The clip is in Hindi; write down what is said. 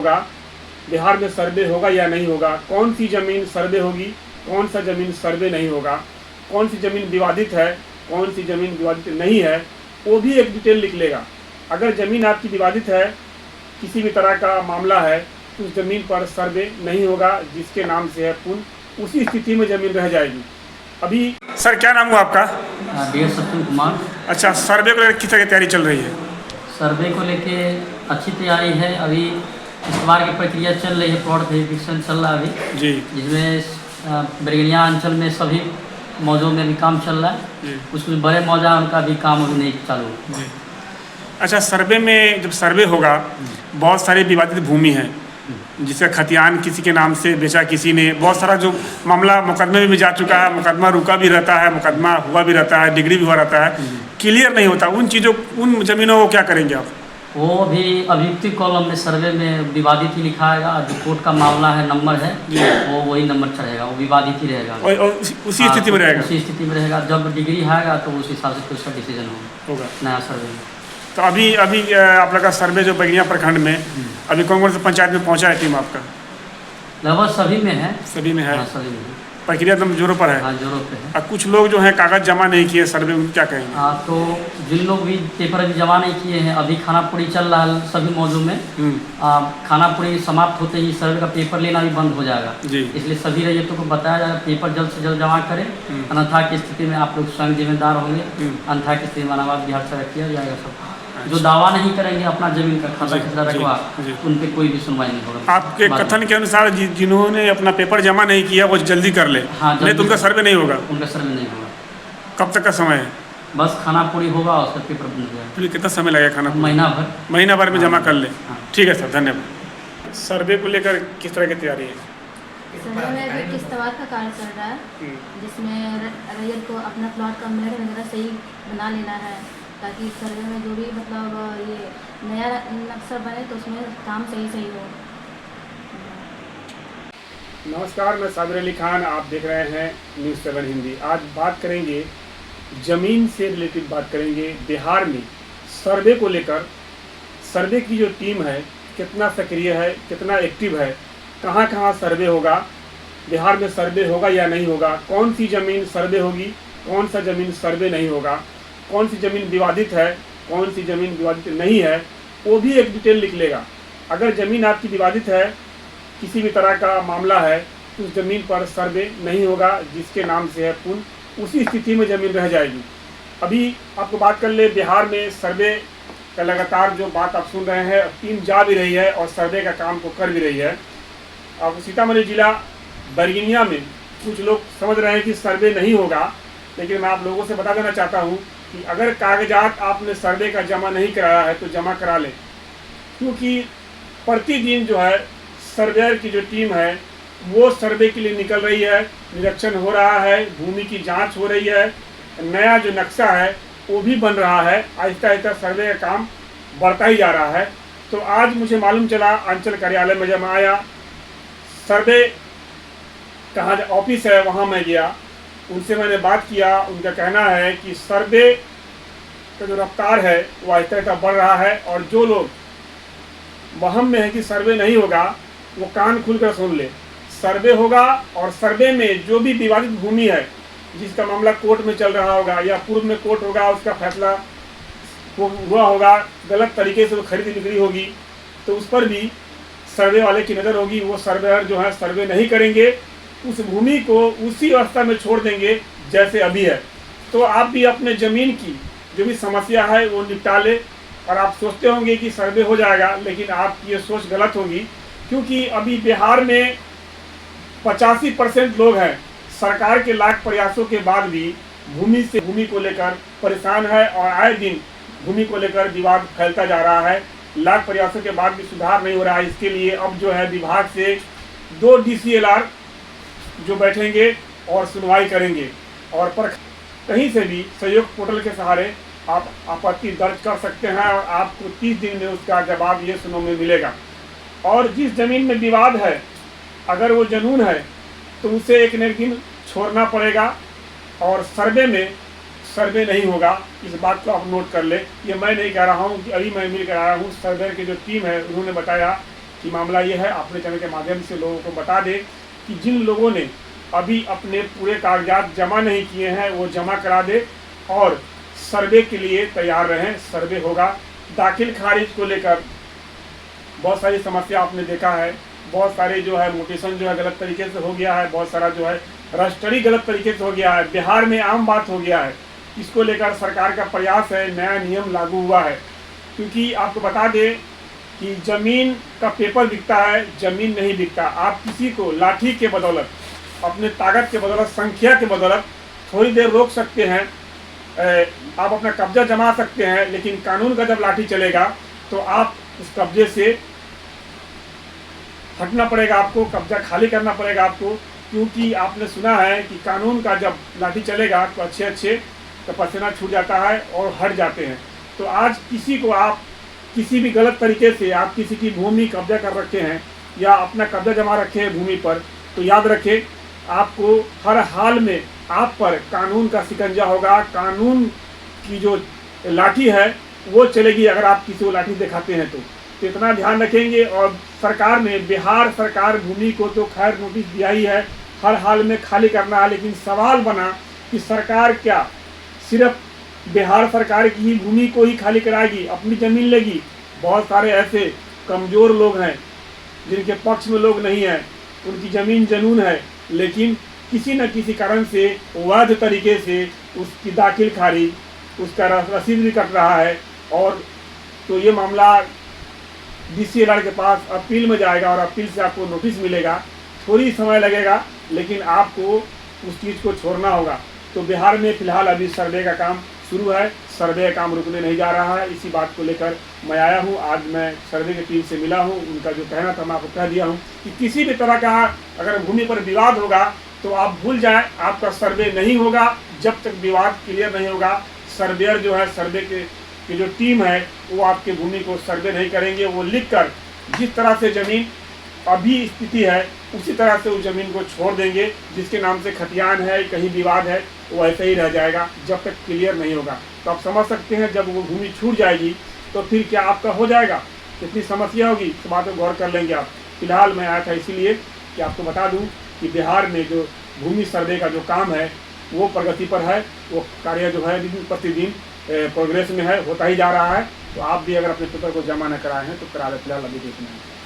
होगा, बिहार में सर्वे होगा या नहीं होगा, कौन सी ज़मीन सर्वे होगी, कौन सा ज़मीन सर्वे नहीं होगा, कौन सी ज़मीन विवादित है, कौन सी ज़मीन विवादित नहीं है, वो भी एक डिटेल लिख लेगा। अगर ज़मीन आपकी विवादित है, किसी भी तरह का मामला है, तो उस ज़मीन पर सर्वे नहीं होगा, जिसके नाम से है पुन, उसी स्थिति में ज़मीन रह जाएगी। अभी सर क्या नाम हुआ आपका? डी एस सत्यम कुमार। अच्छा, सर्वे को लेकर किस तरह की तैयारी चल रही है? सर्वे को लेके अच्छी तैयारी है। अभी इस बार की प्रक्रिया चल रही है, प्लॉट वेरिफिकेशन चल रहा है अभी जी, जिसमें बैरगनिया अंचल में सभी मौजों में भी काम चल रहा है जी, उसमें बड़े मौजा उनका भी काम अभी नहीं चालू जी। अच्छा, सर्वे में जब सर्वे होगा, बहुत सारी विवादित भूमि है, जिसका खतियान किसी के नाम से बेचा किसी ने, बहुत सारा जो मामला मुकदमे में भी जा चुका है, मुकदमा रुका भी रहता है, मुकदमा हुआ भी रहता है, डिग्री भी हुआ रहता है, क्लियर नहीं होता। उन चीज़ों, उन ज़मीनों को क्या करेंगे आप? वो भी अभियुक्ति कॉलम में सर्वे में विवादित ही लिखा आएगा। जो कोर्ट का मामला है, नंबर है, वो वही नंबर चढ़ेगा, वो विवादित ही रहेगा और उसी स्थिति में रहेगा। उसी स्थिति में रहेगा। जब डिग्री आएगा तो उस हिसाब से उसका डिसीजन होगा नया सर्वे में। तो अभी आप लोग का सर्वे जो बैरगनिया प्रखंड में अभी कौन कौन से पंचायत में पहुंचा है टीम आपका? लगभग सभी में है। सभी में है। हाँ, सभी में है। प्रक्रिया एकदम जोरों पर है। हाँ, जोरों पे है। और कुछ लोग जो हैं कागज जमा नहीं किए सर्वे में, क्या कहेंगे? हाँ, तो जिन लोग भी पेपर अभी जमा नहीं किए हैं, अभी खानापुरी चल रहा है सभी मौजों में। खानापुरी समाप्त होते ही सर्वे का पेपर लेना भी बंद हो जाएगा जी। इसलिए सभी रैयतों को बताया जाएगा पेपर जल्द से जल्द जमा करें, अन्यथा की स्थिति में आप लोग स्वयं जिम्मेदार होंगे। अन्यथा की स्थिति में अनावाद बिहार से किया जाएगा। सब जो दावा नहीं करेंगे अपना जमीन का खाता खसरा रखवा, उन पे कोई भी सुनवाई नहीं होगा। आपके कथन के अनुसार जिन्होंने अपना पेपर जमा नहीं किया वो जल्दी कर ले। हाँ, नहीं तो उनका सर्वे नहीं होगा। उनका सर्वे नहीं होगा। कब तक का समय है? बस खानापुरी होगा, उसका पेपर बन जाएगा। फिर कितना समय लगेगा? खाना महीना भर में जमा कर ले। ठीक है सर, धन्यवाद। सर्वे को लेकर किस तरह की तैयारी है? सर्वे में अभी किश्तवाड़ का कार्य चल रहा है, जिसमें रैयत को अपना प्लॉट का मेड़ वगैरह सही बना लेना है, ताकि सर्वे में जो भी मतलब ये नया नक्शा बने तो उसमें काम सही हो। नमस्कार, मैं साबिर अली खान, आप देख रहे हैं न्यूज़ 7 हिंदी। आज बात करेंगे, ज़मीन से रिलेटेड बात करेंगे। बिहार में सर्वे को लेकर सर्वे की जो टीम है कितना सक्रिय है, कितना एक्टिव है, कहाँ कहाँ सर्वे होगा, बिहार में सर्वे होगा या नहीं होगा, कौन सी ज़मीन सर्वे होगी, कौन सा ज़मीन सर्वे नहीं होगा, कौन सी ज़मीन विवादित है, कौन सी ज़मीन विवादित नहीं है, वो भी एक डिटेल लिख लेगा। अगर ज़मीन आपकी विवादित है, किसी भी तरह का मामला है, तो उस ज़मीन पर सर्वे नहीं होगा, जिसके नाम से है पुन, उसी स्थिति में ज़मीन रह जाएगी। अभी आपको बात कर ले, बिहार में सर्वे का लगातार जो बात आप सुन रहे हैं, टीम जा भी रही है और सर्वे का काम को कर भी रही है। अब सीतामढ़ी जिला बैरगनिया में कुछ लोग समझ रहे हैं कि सर्वे नहीं होगा, लेकिन मैं आप लोगों से बता देना चाहता हूँ कि अगर कागजात आपने सर्वे का जमा नहीं कराया है तो जमा करा लें, क्योंकि प्रतिदिन जो है सर्वेयर की जो टीम है वो सर्वे के लिए निकल रही है, निरीक्षण हो रहा है, भूमि की जांच हो रही है, नया जो नक्शा है वो भी बन रहा है। आहिस्ता आहिस्ता सर्वे का काम बढ़ता ही जा रहा है। तो आज मुझे मालूम चला, अंचल कार्यालय में जब मैं आया, सर्वे कहाँ ऑफिस है वहाँ मैं गया, उनसे मैंने बात किया। उनका कहना है कि सर्वे का जो रफ्तार है वो आहिस्ता आहिस्ता बढ़ रहा है, और जो लोग वहम में है कि सर्वे नहीं होगा वो कान खुलकर सुन ले। सर्वे होगा, और सर्वे में जो भी विवादित भूमि है, जिसका मामला कोर्ट में चल रहा होगा या पूर्व में कोर्ट होगा, उसका फैसला हुआ होगा, गलत तरीके से वो खरीदी बिक्री होगी, तो उस पर भी सर्वे वाले की नज़र होगी। वो सर्वेयर जो है सर्वे नहीं करेंगे, उस भूमि को उसी अवस्था में छोड़ देंगे जैसे अभी है। तो आप भी अपने ज़मीन की जो भी समस्या है वो निपटा ले। और आप सोचते होंगे कि सर्वे हो जाएगा, लेकिन आपकी ये सोच गलत होगी, क्योंकि अभी बिहार में 85% लोग हैं सरकार के लाख प्रयासों के बाद भी भूमि को लेकर परेशान है, और आए दिन भूमि को लेकर विवाद फैलता जा रहा है। लाख प्रयासों के बाद भी सुधार नहीं हो रहा है। इसके लिए अब जो है विभाग से 2 DCLR जो बैठेंगे और सुनवाई करेंगे, और पर कहीं से भी सहयोग पोर्टल के सहारे आप आपत्ति दर्ज कर सकते हैं, और आपको 30 दिन में उसका जवाब ये सुनने में मिलेगा। और जिस ज़मीन में विवाद है, अगर वो जनून है तो उसे एक न एक दिन छोड़ना पड़ेगा, और सर्वे में सर्वे नहीं होगा। इस बात को आप नोट कर ले। ये मैं नहीं कह रहा हूँ कि अभी मैं मिल कर आया हूँ, सर्वे की जो टीम है उन्होंने बताया कि मामला ये है, अपने चैनल के माध्यम से लोगों को बता दें कि जिन लोगों ने अभी अपने पूरे कागजात जमा नहीं किए हैं वो जमा करा दे और सर्वे के लिए तैयार रहें। सर्वे होगा। दाखिल खारिज को लेकर बहुत सारी समस्या आपने देखा है, बहुत सारे जो है मोटेशन जो है गलत तरीके से हो गया है, बहुत सारा जो है रजिस्ट्री गलत तरीके से हो गया है, बिहार में आम बात हो गया है। इसको लेकर सरकार का प्रयास है, नया नियम लागू हुआ है। क्योंकि आपको बता दें कि ज़मीन का पेपर बिकता है, ज़मीन नहीं बिकता। आप किसी को लाठी के बदौलत, अपने ताकत के बदौलत, संख्या के बदौलत थोड़ी देर रोक सकते हैं, आप अपना कब्जा जमा सकते हैं, लेकिन कानून का जब लाठी चलेगा तो आप उस कब्जे से हटना पड़ेगा, आपको कब्जा खाली करना पड़ेगा आपको। क्योंकि आपने सुना है कि कानून का जब लाठी चलेगा तो अच्छे का पसीना छूट जाता है और हट जाते हैं। तो आज किसी को आप किसी भी गलत तरीके से आप किसी की भूमि कब्जा कर रखे हैं या अपना कब्जा जमा रखे हैं भूमि पर, तो याद रखें आपको हर हाल में आप पर कानून का शिकंजा होगा। कानून की जो लाठी है वो चलेगी अगर आप किसी को लाठी दिखाते हैं तो इतना ध्यान रखेंगे। और सरकार ने, बिहार सरकार भूमि को तो खैर नोटिस दिया ही है, हर हाल में खाली करना है। लेकिन सवाल बना कि सरकार क्या सिर्फ बिहार सरकार की ही भूमि को ही खाली कराएगी, अपनी ज़मीन लेगी? बहुत सारे ऐसे कमज़ोर लोग हैं जिनके पक्ष में लोग नहीं हैं, उनकी ज़मीन जनून है, लेकिन किसी न किसी कारण से वैध तरीके से उसकी दाखिल खारिज, उसका रसीद भी कट रहा है। और तो ये मामला DCLR के पास अपील में जाएगा और अपील से आपको नोटिस मिलेगा। थोड़ी समय लगेगा लेकिन आपको उस चीज़ को छोड़ना होगा। तो बिहार में फ़िलहाल अभी सर्वे का काम शुरू है, सर्वे का काम रुकने नहीं जा रहा है। इसी बात को लेकर मैं आया हूँ। आज मैं सर्वे की टीम से मिला हूँ, उनका जो कहना था मैं आपको कह दिया हूँ कि किसी भी तरह का अगर भूमि पर विवाद होगा तो आप भूल जाएं, आपका सर्वे नहीं होगा जब तक विवाद क्लियर नहीं होगा। सर्वेयर जो है, सर्वे की जो टीम है वो आपके भूमि को सर्वे नहीं करेंगे। वो लिखकर जिस तरह से ज़मीन अभी स्थिति है उसी तरह से उस ज़मीन को छोड़ देंगे। जिसके नाम से खतियान है, कहीं विवाद है, वो ऐसे ही रह जाएगा जब तक क्लियर नहीं होगा। तो आप समझ सकते हैं जब वो भूमि छूट जाएगी तो फिर क्या आपका हो जाएगा, कितनी समस्या होगी। इस बात पर गौर कर लेंगे आप। फिलहाल मैं आया था इसीलिए कि आपको बता दूं कि बिहार में जो भूमि सर्वे का जो काम है वो प्रगति पर है, वो कार्य जो है दिन प्रतिदिन प्रोग्रेस में है, होता ही जा रहा है। तो आप भी अगर अपने पेपर को जमा न कराए हैं तो करा लें, फिलहाल अभी देखना है।